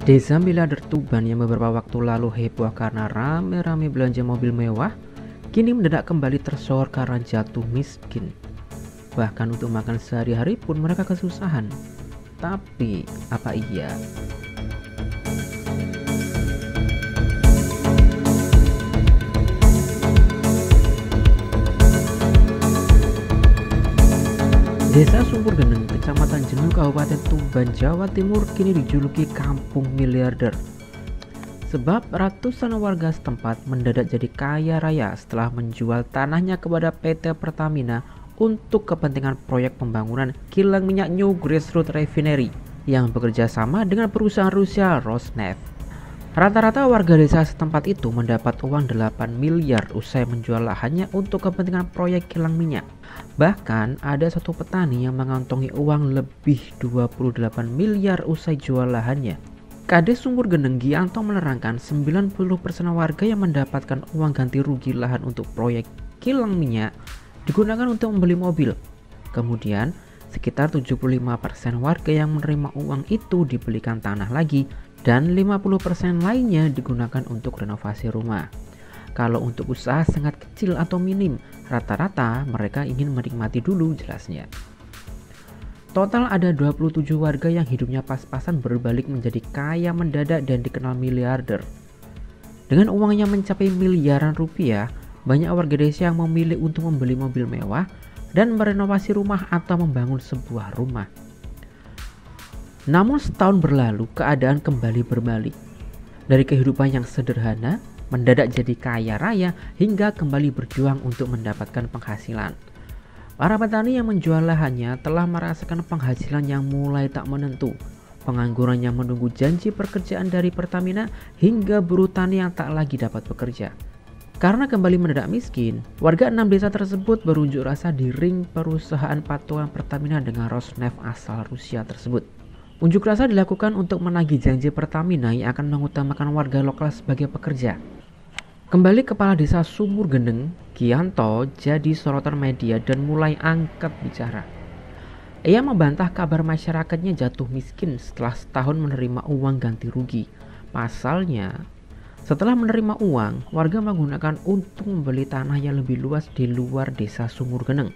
Desa miliarder Tuban yang beberapa waktu lalu heboh karena rame-rame belanja mobil mewah, kini mendadak kembali tersohor karena jatuh miskin. Bahkan untuk makan sehari-hari pun mereka kesusahan. Tapi, apa iya? Desa Sumur Geneng, Kecamatan Jenuh, Kabupaten Tuban, Jawa Timur kini dijuluki kampung miliarder. Sebab ratusan warga setempat mendadak jadi kaya raya setelah menjual tanahnya kepada PT Pertamina untuk kepentingan proyek pembangunan kilang minyak New Grassroots Refinery yang bekerja sama dengan perusahaan Rusia Rosneft. Rata-rata warga desa setempat itu mendapat uang 8 miliar usai menjual lahannya untuk kepentingan proyek kilang minyak. Bahkan ada satu petani yang mengantongi uang lebih 28 miliar usai jual lahannya. Kades Sumur Geneng Gianto menerangkan 90% warga yang mendapatkan uang ganti rugi lahan untuk proyek kilang minyak digunakan untuk membeli mobil. Kemudian sekitar 75% warga yang menerima uang itu dibelikan tanah lagi dan 50% lainnya digunakan untuk renovasi rumah. Kalau untuk usaha sangat kecil atau minim, rata-rata mereka ingin menikmati dulu, jelasnya. Total ada 27 warga yang hidupnya pas-pasan berbalik menjadi kaya mendadak dan dikenal miliarder. Dengan uangnya mencapai miliaran rupiah, banyak warga desa yang memilih untuk membeli mobil mewah dan merenovasi rumah atau membangun sebuah rumah. Namun setahun berlalu, keadaan kembali berbalik. Dari kehidupan yang sederhana, mendadak jadi kaya raya hingga kembali berjuang untuk mendapatkan penghasilan. Para petani yang menjual lahannya telah merasakan penghasilan yang mulai tak menentu, pengangguran yang menunggu janji pekerjaan dari Pertamina, hingga buruh tani yang tak lagi dapat bekerja. Karena kembali mendadak miskin, warga 6 desa tersebut berunjuk rasa di ring perusahaan patungan Pertamina dengan Rosneft asal Rusia tersebut. Unjuk rasa dilakukan untuk menagih janji Pertamina yang akan mengutamakan warga lokal sebagai pekerja. Kembali Kepala Desa Sumur Geneng, Gianto, jadi sorotan media dan mulai angkat bicara. Ia membantah kabar masyarakatnya jatuh miskin setelah setahun menerima uang ganti rugi. Pasalnya, setelah menerima uang, warga menggunakan untuk membeli tanah yang lebih luas di luar Desa Sumur Geneng.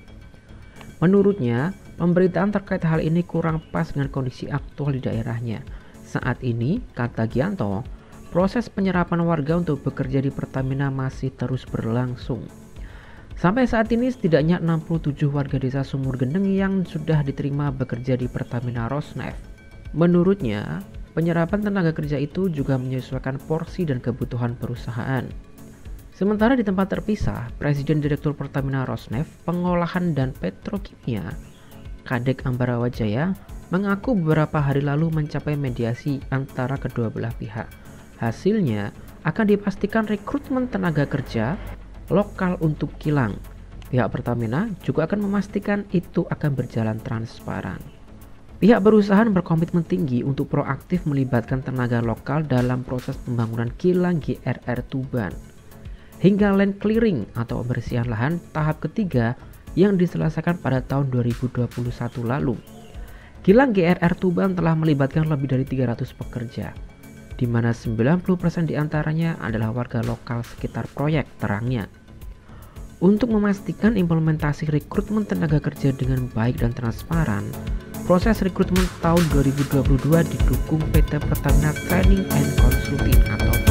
Menurutnya, pemberitaan terkait hal ini kurang pas dengan kondisi aktual di daerahnya. Saat ini, kata Gianto, proses penyerapan warga untuk bekerja di Pertamina masih terus berlangsung. Sampai saat ini setidaknya 67 warga desa Sumur Geneng yang sudah diterima bekerja di Pertamina Rosneft. Menurutnya, penyerapan tenaga kerja itu juga menyesuaikan porsi dan kebutuhan perusahaan. Sementara di tempat terpisah, Presiden Direktur Pertamina Rosneft Pengolahan dan Petrokimia, Kadek Ambarawajaya, mengaku beberapa hari lalu mencapai mediasi antara kedua belah pihak. Hasilnya akan dipastikan rekrutmen tenaga kerja lokal untuk kilang. Pihak Pertamina juga akan memastikan itu akan berjalan transparan. Pihak perusahaan berkomitmen tinggi untuk proaktif melibatkan tenaga lokal dalam proses pembangunan kilang GRR Tuban. Hingga land clearing atau pembersihan lahan tahap ketiga yang diselesaikan pada tahun 2021 lalu. Kilang GRR Tuban telah melibatkan lebih dari 300 pekerja, di mana 90% diantaranya adalah warga lokal sekitar proyek, terangnya. Untuk memastikan implementasi rekrutmen tenaga kerja dengan baik dan transparan, proses rekrutmen tahun 2022 didukung PT Pertamina Training and Consulting atau